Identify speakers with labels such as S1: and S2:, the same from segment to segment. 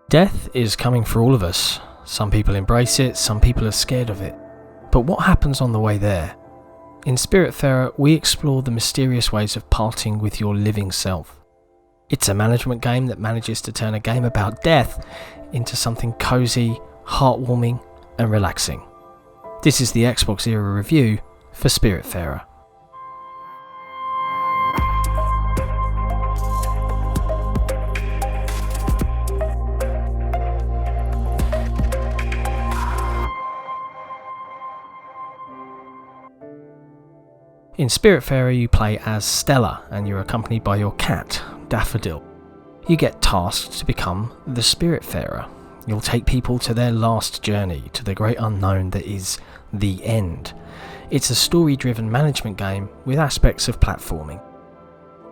S1: Death is coming for all of us. Some people embrace it, some people are scared of it. But what happens on the way there? In Spiritfarer, we explore the mysterious ways of parting with your living self. It's a management game that manages to turn a game about death into something cozy, heartwarming, and relaxing. This is the XboxEra review for Spiritfarer. In Spiritfarer, you play as Stella and you're accompanied by your cat, Daffodil. You get tasked to become the Spiritfarer. You'll take people to their last journey, to the great unknown that is the end. It's a story-driven management game with aspects of platforming.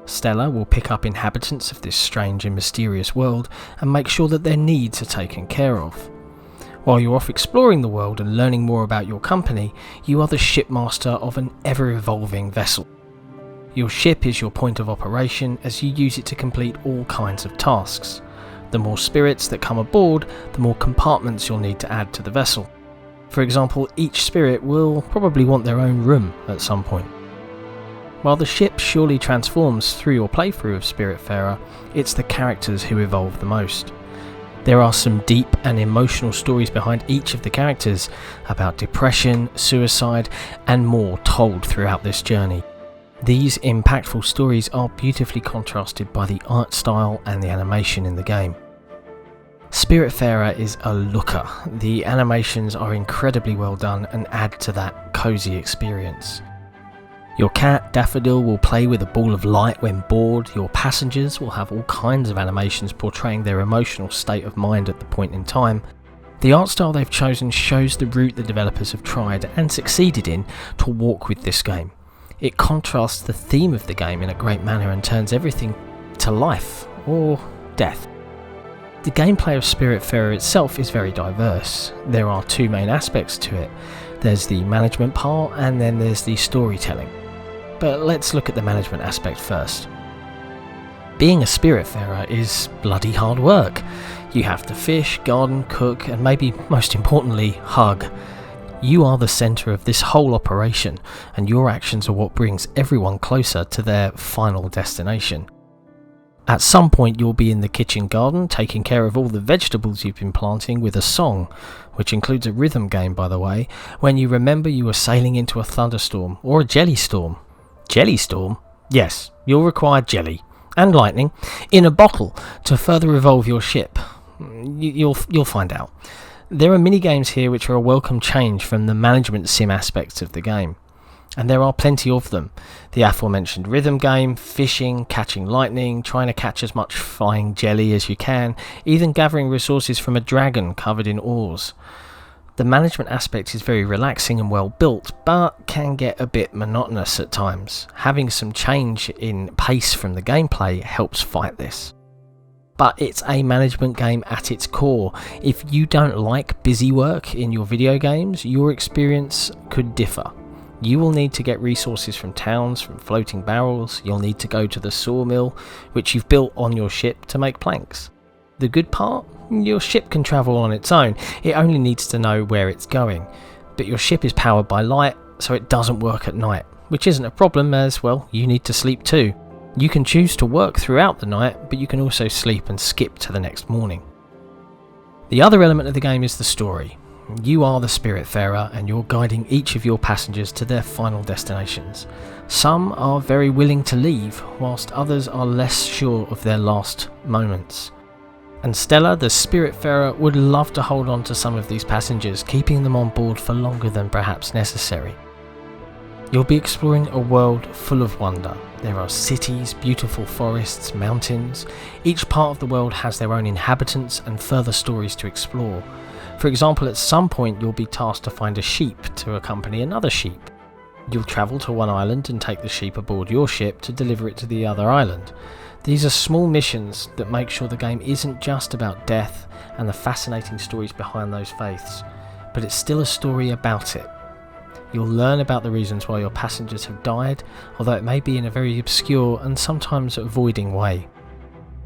S1: Stella will pick up inhabitants of this strange and mysterious world and make sure that their needs are taken care of. While you're off exploring the world and learning more about your company, you are the shipmaster of an ever-evolving vessel. Your ship is your point of operation as you use it to complete all kinds of tasks. The more spirits that come aboard, the more compartments you'll need to add to the vessel. For example, each spirit will probably want their own room at some point. While the ship surely transforms through your playthrough of Spiritfarer, it's the characters who evolve the most. There are some deep and emotional stories behind each of the characters about depression, suicide, and more told throughout this journey. These impactful stories are beautifully contrasted by the art style and the animation in the game. Spiritfarer is a looker. The animations are incredibly well done and add to that cozy experience. Your cat, Daffodil, will play with a ball of light when bored. Your passengers will have all kinds of animations portraying their emotional state of mind at the point in time. The art style they've chosen shows the route the developers have tried and succeeded in to walk with this game. It contrasts the theme of the game in a great manner and turns everything to life or death. The gameplay of Spiritfarer itself is very diverse. There are two main aspects to it. There's the management part and then there's the storytelling. But let's look at the management aspect first. Being a Spiritfarer is bloody hard work. You have to fish, garden, cook, and maybe most importantly, hug. You are the centre of this whole operation, and your actions are what brings everyone closer to their final destination. At some point you'll be in the kitchen garden taking care of all the vegetables you've been planting with a song, which includes a rhythm game by the way, when you remember you were sailing into a thunderstorm or a jelly storm. Jelly storm? Yes, you'll require jelly and lightning in a bottle to further evolve your ship. You'll find out. There are mini-games here which are a welcome change from the management sim aspects of the game. And there are plenty of them. The aforementioned rhythm game, fishing, catching lightning, trying to catch as much flying jelly as you can, even gathering resources from a dragon covered in oars. The management aspect is very relaxing and well built, but can get a bit monotonous at times. Having some change in pace from the gameplay helps fight this. But it's a management game at its core. If you don't like busy work in your video games, your experience could differ. You will need to get resources from towns, from floating barrels. You'll need to go to the sawmill, which you've built on your ship to make planks. The good part? Your ship can travel on its own. It only needs to know where it's going. But your ship is powered by light, so it doesn't work at night, which isn't a problem as, well, you need to sleep too. You can choose to work throughout the night, but you can also sleep and skip to the next morning. The other element of the game is the story. You are the Spiritfarer and you're guiding each of your passengers to their final destinations. Some are very willing to leave, whilst others are less sure of their last moments. And Stella, the Spiritfarer, would love to hold on to some of these passengers, keeping them on board for longer than perhaps necessary. You'll be exploring a world full of wonder. There are cities, beautiful forests, mountains. Each part of the world has their own inhabitants and further stories to explore. For example, at some point you'll be tasked to find a sheep to accompany another sheep. You'll travel to one island and take the sheep aboard your ship to deliver it to the other island. These are small missions that make sure the game isn't just about death and the fascinating stories behind those faiths, but it's still a story about it. You'll learn about the reasons why your passengers have died, although it may be in a very obscure and sometimes avoiding way.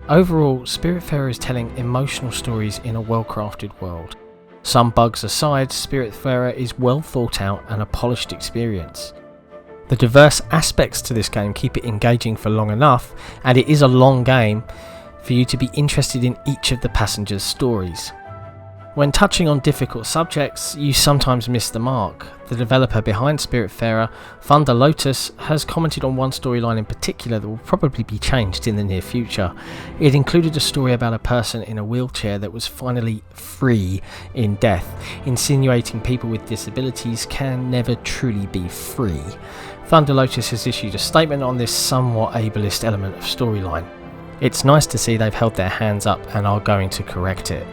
S1: Overall, Spiritfarer is telling emotional stories in a well-crafted world. Some bugs aside, Spiritfarer is well thought out and a polished experience. The diverse aspects to this game keep it engaging for long enough, and it is a long game, for you to be interested in each of the passengers' stories. When touching on difficult subjects, you sometimes miss the mark. The developer behind Spiritfarer, Thunder Lotus, has commented on one storyline in particular that will probably be changed in the near future. It included a story about a person in a wheelchair that was finally free in death, insinuating people with disabilities can never truly be free. Thunder Lotus has issued a statement on this somewhat ableist element of storyline. It's nice to see they've held their hands up and are going to correct it.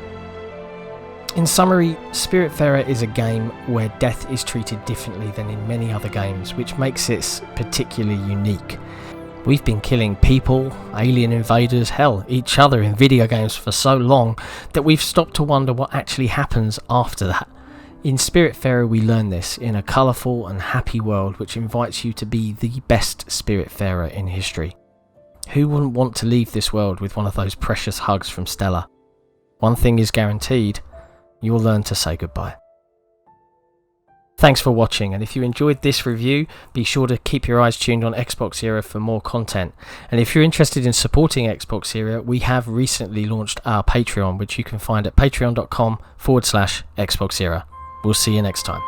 S1: In summary, Spiritfarer is a game where death is treated differently than in many other games, which makes it particularly unique. We've been killing people, alien invaders, hell, each other in video games for so long that we've stopped to wonder what actually happens after that. In Spiritfarer we learn this in a colourful and happy world which invites you to be the best Spiritfarer in history. Who wouldn't want to leave this world with one of those precious hugs from Stella? One thing is guaranteed. You will learn to say goodbye. Thanks for watching, and if you enjoyed this review, be sure to keep your eyes tuned on XboxEra for more content. And if you're interested in supporting XboxEra, we have recently launched our Patreon, which you can find at patreon.com/XboxEra. We'll see you next time.